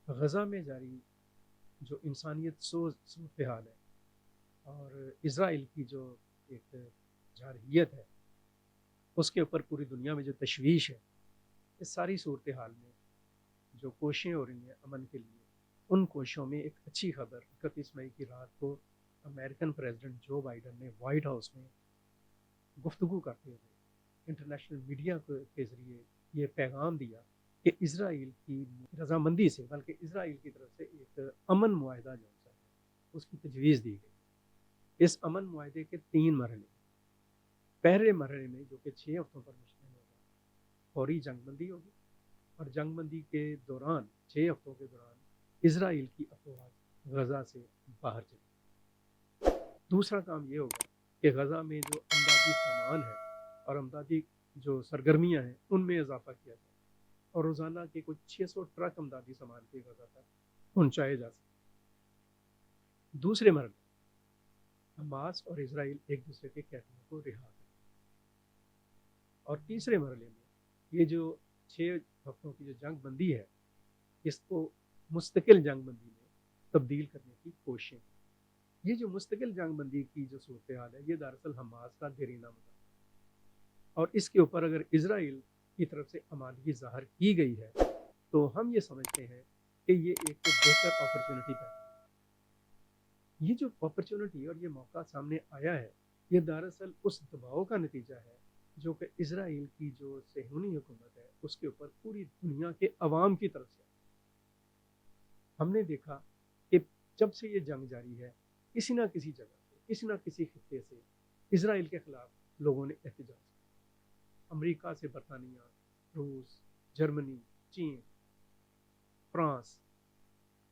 غزہ میں جاری جو انسانیت سوز صورتحال ہے اور اسرائیل کی جو ایک جارحیت ہے اس کے اوپر پوری دنیا میں جو تشویش ہے، اس ساری صورتحال میں جو کوششیں ہو رہی ہیں امن کے لیے، ان کوششوں میں ایک اچھی خبر 31 مئی کی رات کو امریکن پریزیڈنٹ جو بائیڈن نے وائٹ ہاؤس میں گفتگو کرتے ہوئے انٹرنیشنل میڈیا کے ذریعے یہ پیغام دیا کہ اسرائیل کی رضامندی سے، بلکہ اسرائیل کی طرف سے ایک امن معاہدہ جو ہے اس کی تجویز دی گئی۔ اس امن معاہدے کے 3 مرحلے، پہلے مرحلے میں جو کہ 6 ہفتوں پر مشتمل ہوگا، فوری جنگ بندی ہوگی، اور جنگ بندی کے دوران 6 ہفتوں کے دوران اسرائیل کی افواج غزہ سے باہر چلی۔ دوسرا کام یہ ہوگا کہ غزہ میں جو امدادی سامان ہے اور امدادی جو سرگرمیاں ہیں ان میں اضافہ کیا جائے اور روزانہ کے کچھ 600 ٹرک امدادی سامان کے غزہ تک پہنچائے جا سکے۔ دوسرے مرحلے، حماس اور اسرائیل ایک دوسرے کے قیدیوں کو رہا کریں، اور تیسرے مرحلے میں یہ جو 6 ہفتوں کی جو جنگ بندی ہے اس کو مستقل جنگ بندی میں تبدیل کرنے کی کوششیں۔ یہ جو مستقل جنگ بندی کی جو صورتحال ہے یہ دراصل حماس کا دیرینہ مذاق ہے، اور اس کے اوپر اگر اسرائیل کی طرف سے آمادگی ظاہر کی گئی ہے تو ہم یہ سمجھتے ہیں کہ یہ ایک بہتر اپرچونٹی پیدا ہے۔ یہ جو اپرچونٹی اور یہ موقع سامنے آیا ہے یہ دراصل اس دباؤ کا نتیجہ ہے جو کہ اسرائیل کی جو صہیونی حکومت ہے اس کے اوپر پوری دنیا کے عوام کی طرف سے ہم نے دیکھا کہ جب سے یہ جنگ جاری ہے کسی نہ کسی جگہ سے، کسی نہ کسی خطے سے اسرائیل کے خلاف لوگوں نے احتجاج کیا۔ امریکہ سے برطانیہ، روس، جرمنی، چین، فرانس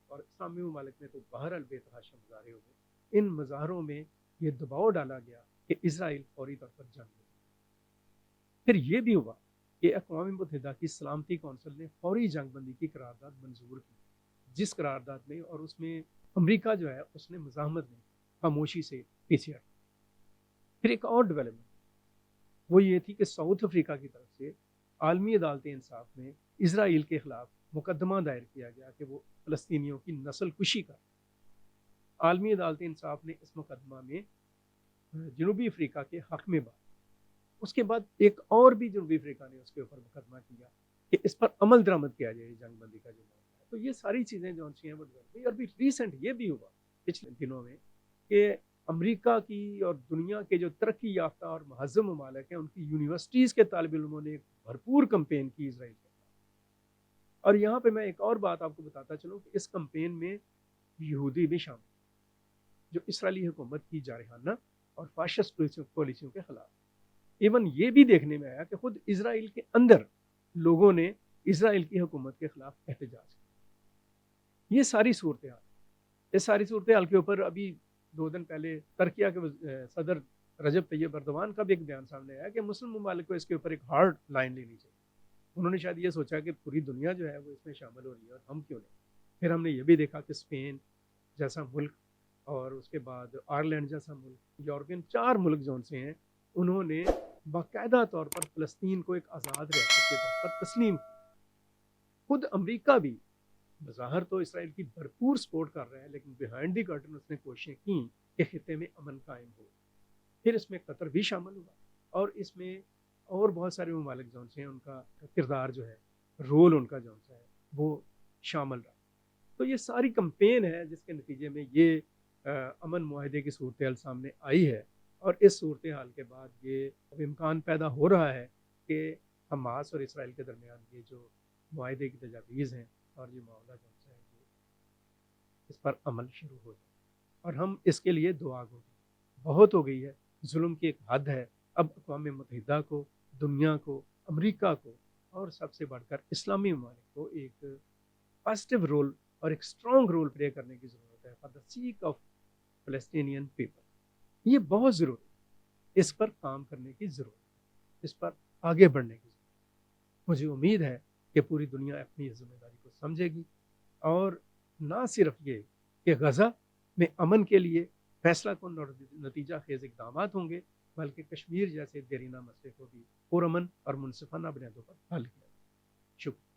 اور اسلامی ممالک میں تو بہرحال بے تحاشا مظاہرے ہوئے۔ ان مظاہروں میں یہ دباؤ ڈالا گیا کہ اسرائیل فوری طور پر جنگ لے۔ پھر یہ بھی ہوا کہ اقوام متحدہ کی سلامتی کونسل نے فوری جنگ بندی کی قرارداد منظور کی، جس قرارداد میں اور اس میں امریکہ جو ہے اس نے مزاحمت نہیں، خاموشی سے پیچھے ہٹا۔ پھر ایک اور ڈیولپمنٹ وہ یہ تھی کہ ساؤتھ افریقہ کی طرف سے عالمی عدالت انصاف میں اسرائیل کے خلاف مقدمہ دائر کیا گیا کہ وہ فلسطینیوں کی نسل کشی کر۔ عالمی عدالت انصاف نے اس مقدمہ میں جنوبی افریقہ کے حق میں بات۔ اس کے بعد ایک اور بھی جنوبی افریقہ نے اس کے اوپر مقدمہ کیا کہ اس پر عمل درآمد کیا جائے جنگ بندی کا جو معاملہ ہے۔ تو یہ ساری چیزیں جو ہیں وہ ڈیولپ ہوئی، اور بھی ریسنٹ یہ بھی ہوا پچھلے دنوں میں کہ امریکہ کی اور دنیا کے جو ترقی یافتہ اور مہذب ممالک ہیں ان کی یونیورسٹیز کے طالب علموں نے ایک بھرپور کمپین کی اسرائیل کے خلاف۔ اور یہاں پہ میں ایک اور بات آپ کو بتاتا چلوں کہ اس کمپین میں یہودی بھی شامل جو اسرائیلی حکومت کی جارحانہ اور فاشسٹ پالیسیوں کے خلاف۔ ایون یہ بھی دیکھنے میں آیا کہ خود اسرائیل کے اندر لوگوں نے اسرائیل کی حکومت کے خلاف احتجاج کیا۔ یہ ساری صورتحال، اس ساری صورتحال کے اوپر ابھی 2 دن پہلے ترکیہ کے صدر رجب طیب اردوان کا بھی ایک بیان سامنے آیا کہ مسلم ممالک کو اس کے اوپر ایک ہارڈ لائن لینی چاہیے۔ انہوں نے شاید یہ سوچا کہ پوری دنیا جو ہے وہ اس میں شامل ہو رہی ہے اور ہم کیوں نہیں۔ پھر ہم نے یہ بھی دیکھا کہ اسپین جیسا ملک اور اس کے بعد آئرلینڈ جیسا ملک، یورپین 4 ملک جو سے ہیں، انہوں نے باقاعدہ طور پر فلسطین کو ایک آزاد ریاست کے طور پر تسلیم کیا۔ خود امریکہ بھی بظاہر تو اسرائیل کی بھرپور سپورٹ کر رہے ہیں لیکن بیہائنڈ دی کرٹن اس نے کوششیں کی کہ خطے میں امن قائم ہو۔ پھر اس میں قطر بھی شامل ہوا اور اس میں اور بہت سارے ممالک جو ہیں ان کا کردار جو ہے، رول ان کا جو ہے وہ شامل رہا۔ تو یہ ساری کمپین ہے جس کے نتیجے میں یہ امن معاہدے کی صورتحال سامنے آئی ہے، اور اس صورتحال کے بعد یہ امکان پیدا ہو رہا ہے کہ حماس اور اسرائیل کے درمیان یہ جو معاہدے کی تجاویز ہیں اور یہ معاملہ جو ہے اس پر عمل شروع ہو جائے، اور ہم اس کے لیے دعا گو ہیں۔ بہت ہو گئی ہے، ظلم کی ایک حد ہے۔ اب اقوام متحدہ کو، دنیا کو، امریکہ کو اور سب سے بڑھ کر اسلامی ممالک کو ایک پازیٹیو رول اور ایک اسٹرانگ رول پلے کرنے کی ضرورت ہے for the sake of Palestinian people. یہ بہت ضروری ہے، اس پر کام کرنے کی ضرورت ہے، اس پر آگے بڑھنے کی ضرورت ہے۔ مجھے امید ہے کہ پوری دنیا اپنی ذمہ داری کو سمجھے گی، اور نہ صرف یہ کہ غزہ میں امن کے لیے فیصلہ کن اور نتیجہ خیز اقدامات ہوں گے، بلکہ کشمیر جیسے دیرینہ مسئلے کو بھی پرامن اور منصفانہ بنیادوں پر حل کیا جائے۔ شکریہ۔